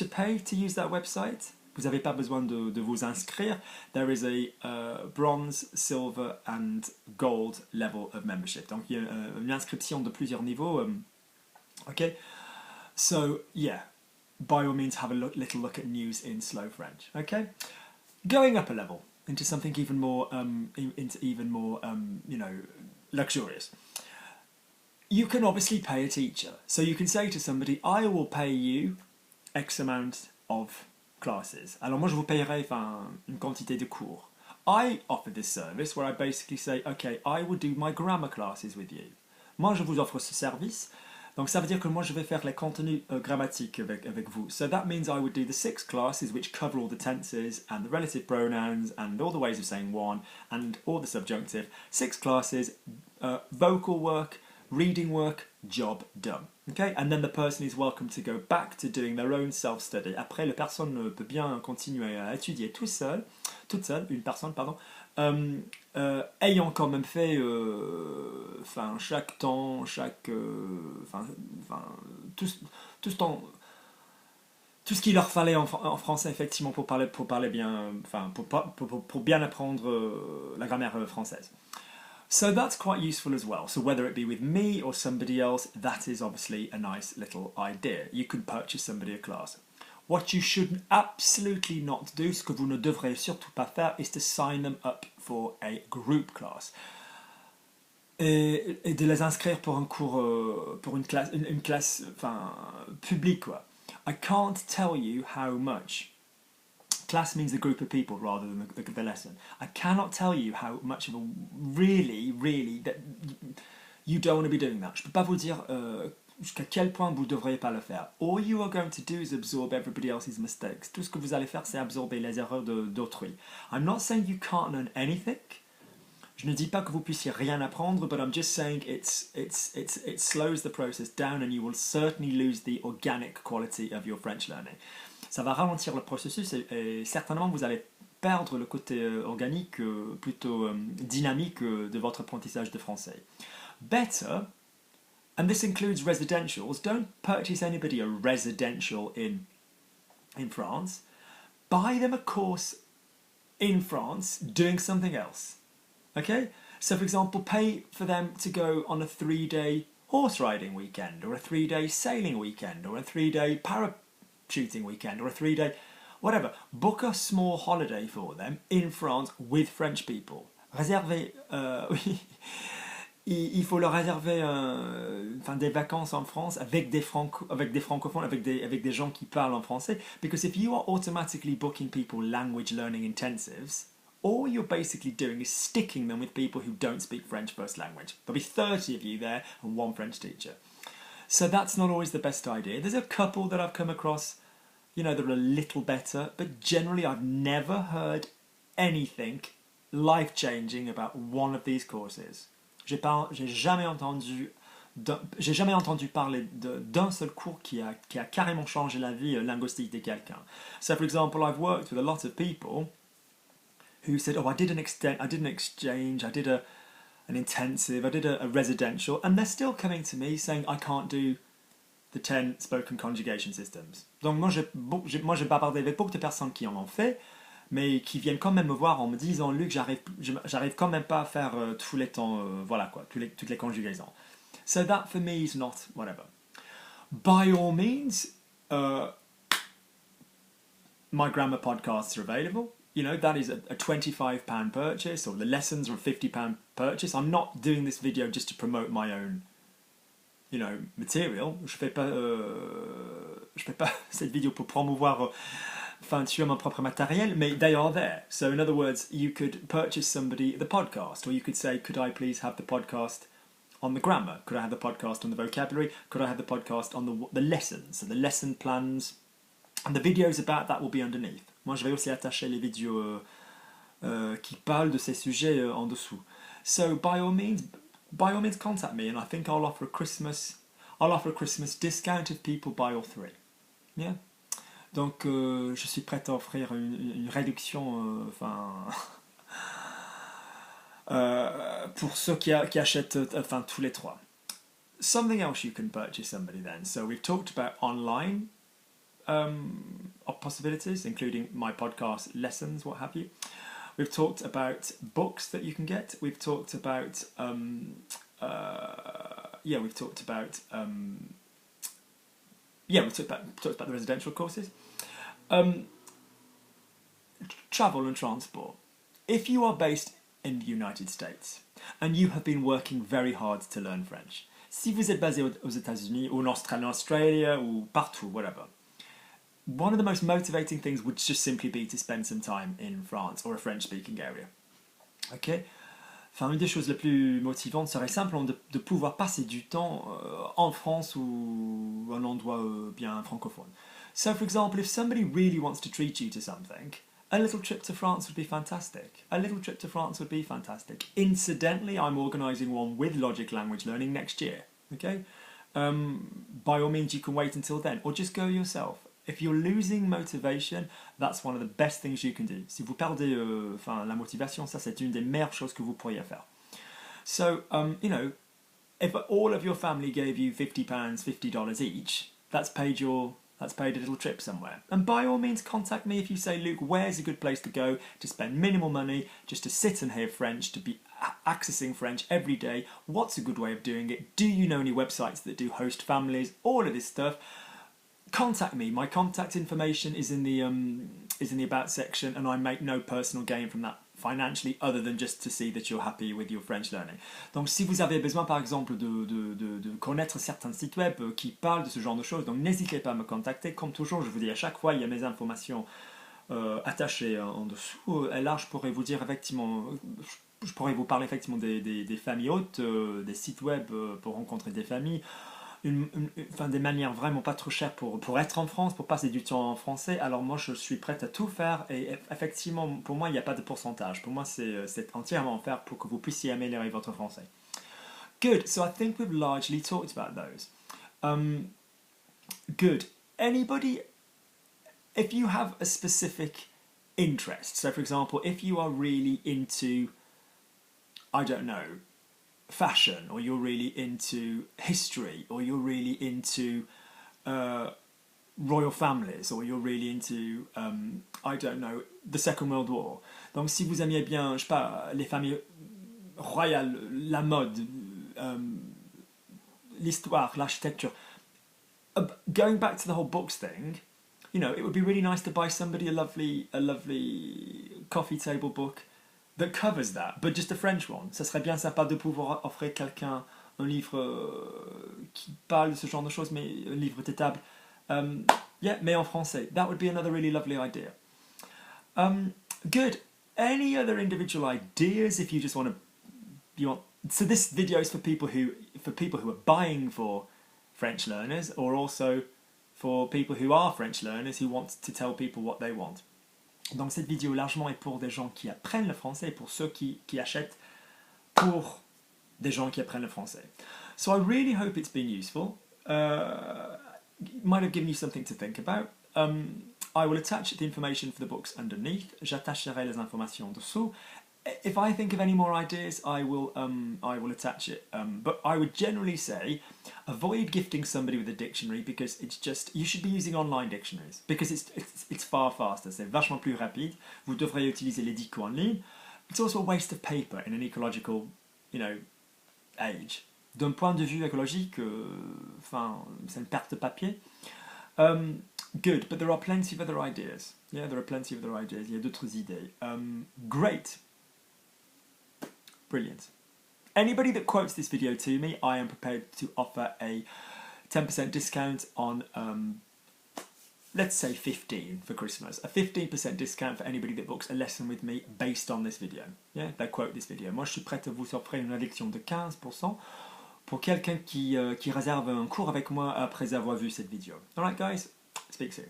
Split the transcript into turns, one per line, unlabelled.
to pay to use that website. Vous n'avez pas besoin de vous inscrire. There is a bronze, silver and gold level of membership. Donc il y a une inscription de plusieurs niveaux. Okay, so yeah, by all means have a little look at news in slow French. Okay, going up a level into something even more, you know, luxurious. You can obviously pay a teacher. So you can say to somebody, I will pay you X amount of classes. Alors moi je vous payerai une quantité de cours. I offer this service where I basically say, okay, I will do my grammar classes with you. Moi je vous offre ce service. Donc ça veut dire que moi je vais faire les contenus grammatiques avec vous. So that means I would do the 6 classes which cover all the tenses and the relative pronouns and all the ways of saying one and all the subjunctive. 6 classes, vocal work, reading work, job done. Okay? And then the person is welcome to go back to doing their own self-study. Après, la personne peut bien continuer à étudier toute seule, une personne, pardon, ayant quand même fait chaque temps, tout ce temps, tout ce qu'il leur fallait en français effectivement pour parler bien, pour bien apprendre la grammaire française. So that's quite useful as well. So whether it be with me or somebody else, that is obviously a nice little idea. You can purchase somebody a class. What you should absolutely not do, ce que vous ne devrez surtout pas faire, is to sign them up for a group class. Et de les inscrire pour un cours, pour une classe publique, quoi. I can't tell you how much. Class means a group of people rather than the lesson. I cannot tell you how much of a really that you don't want to be doing that. Je peux pas vous dire jusqu'à quel point vous ne devriez pas le faire. All you are going to do is absorb everybody else's mistakes. Tout ce que vous allez faire, c'est absorber les erreurs d'autrui. I'm not saying you can't learn anything. Je ne dis pas que vous puissiez rien apprendre, but I'm just saying it slows the process down and you will certainly lose the organic quality of your French learning. Ça va ralentir le processus et certainement vous allez perdre le côté organique, plutôt dynamique de votre apprentissage de français. Better, and this includes residentials, don't purchase anybody a residential in France. Buy them a course in France doing something else. Okay? So for example, pay for them to go on a 3-day horse riding weekend or a 3-day sailing weekend or a 3-day parachuting weekend or a 3-day whatever. Book a small holiday for them in France with French people. Réservez, oui, il faut leur réserver des vacances en France avec des francophones, avec des gens qui parlent en français. Because if you are automatically booking people language learning intensives, all you're basically doing is sticking them with people who don't speak French first language. There'll be 30 of you there and one French teacher. So that's not always the best idea. There's a couple that I've come across, you know, that are a little better, but generally I've never heard anything life-changing about one of these courses. J'ai jamais entendu parler d'un seul cours qui a carrément changé la vie linguistique de quelqu'un. So for example, I've worked with a lot of people who said, oh, I did an exchange, I did an intensive, I did a residential, and they're still coming to me saying I can't do the 10 spoken conjugation systems. Donc moi j'ai bavardé avec beaucoup de personnes qui en ont fait, mais qui viennent quand même me voir en me disant, Luc, j'arrive quand même pas à faire tous les temps, voilà quoi, toutes les conjugaisons. So that for me is not whatever. By all means, my grammar podcasts are available. You know, that is a £25 purchase, or the lessons are a £50 purchase. I'm not doing this video just to promote my own, you know, material. Je fais pas cette vidéo pour promouvoir, tuer mon propre matériel, mais they are there. So in other words, you could purchase somebody the podcast, or you could say, could I please have the podcast on the grammar? Could I have the podcast on the vocabulary? Could I have the podcast on the lessons? So the lesson plans, and the videos about that will be underneath. Moi, je vais aussi attacher les vidéos qui parlent de ces sujets en dessous. So by all means, contact me, and I think I'll offer a Christmas discount if people buy all 3. Yeah. Donc, je suis prêt à offrir une réduction, pour ceux qui achètent, tous les 3. Something else you can purchase somebody then. So we've talked about online possibilities, including my podcast lessons, what have you. We've talked about books that you can get. We've talked about we've talked about the residential courses. Travel and transport. If you are based in the United States and you have been working very hard to learn French, si vous êtes basé aux États-Unis ou en Australia ou partout, whatever, one of the most motivating things would just simply be to spend some time in France or a French-speaking area. Okay? Enfin, une des choses les plus motivantes serait simplement de pouvoir passer du temps en France ou un endroit bien francophone. So, for example, if somebody really wants to treat you to something, a little trip to France would be fantastic. A little trip to France would be fantastic. Incidentally, I'm organising one with Logic Language Learning next year. Okay? By all means, you can wait until then, or just go yourself. If you're losing motivation, that's one of the best things you can do. Si vous perdez la motivation, ça c'est une des meilleures choses que vous pourriez faire. So, if all of your family gave you £50, $50 each, that's paid a little trip somewhere. And by all means, contact me if you say, Luke, where's a good place to go to spend minimal money, just to sit and hear French, to be accessing French every day? What's a good way of doing it? Do you know any websites that do host families? All of this stuff. Contact me. My contact information is in the about section, and I make no personal gain from that financially, other than just to see that you're happy with your French learning. Donc, si vous avez besoin, par exemple, de connaître certains sites web qui parlent de ce genre de choses, donc n'hésitez pas à me contacter. Comme toujours, je vous dis à chaque fois, il y a mes informations attachées en dessous. Et là, je pourrais vous dire effectivement, je pourrais vous parler effectivement des familles hautes, des sites web pour rencontrer des familles. Des manières vraiment pas trop chères pour être en France, pour passer du temps en français. Alors moi, je suis prête à tout faire, et effectivement, pour moi, il n'y a pas de pourcentage. Pour moi, c'est entièrement faire pour que vous puissiez améliorer votre français. Good, so I think we've largely talked about those. Good. Anybody, if you have a specific interest, so for example, if you are really into, I don't know, fashion, or you're really into history, or you're really into royal families, or you're really into, I don't know, the Second World War. Donc si vous aimiez bien, je sais pas, les familles royales, la mode, l'histoire, l'architecture, going back to the whole books thing, it would be really nice to buy somebody a lovely coffee table book that covers that, but just a French one. Ça serait bien sympa de pouvoir offrir quelqu'un un livre qui parle de ce genre de choses, mais un livre de table, mais en français. That would be another really lovely idea. Good. Any other individual ideas? If you just want. So this video is for people who are buying for French learners, or also for people who are French learners who want to tell people what they want. Donc cette vidéo largement est pour des gens qui apprennent le français, et pour ceux qui achètent pour des gens qui apprennent le français. So I really hope it's been useful. It might have given you something to think about. I will attach the information for the books underneath. J'attacherai les informations dessous. If I think of any more ideas, I will attach it. But I would generally say, avoid gifting somebody with a dictionary, because you should be using online dictionaries, because it's far faster. C'est vachement plus rapide. Vous devrez utiliser les dicos en ligne. It's also a waste of paper in an ecological, age. D'un point de vue écologique, c'est une perte de papier. Good, but there are plenty of other ideas. Yeah, there are plenty of other ideas. Il y a d'autres idées. Great. Brilliant. Anybody that quotes this video to me, I am prepared to offer a 10% discount on, let's say 15 for Christmas. A 15% discount for anybody that books a lesson with me based on this video. Yeah, they quote this video. Moi, je suis prête à vous offrir une réduction de 15% pour quelqu'un qui réserve un cours avec moi après avoir vu cette vidéo. Alright guys, speak soon.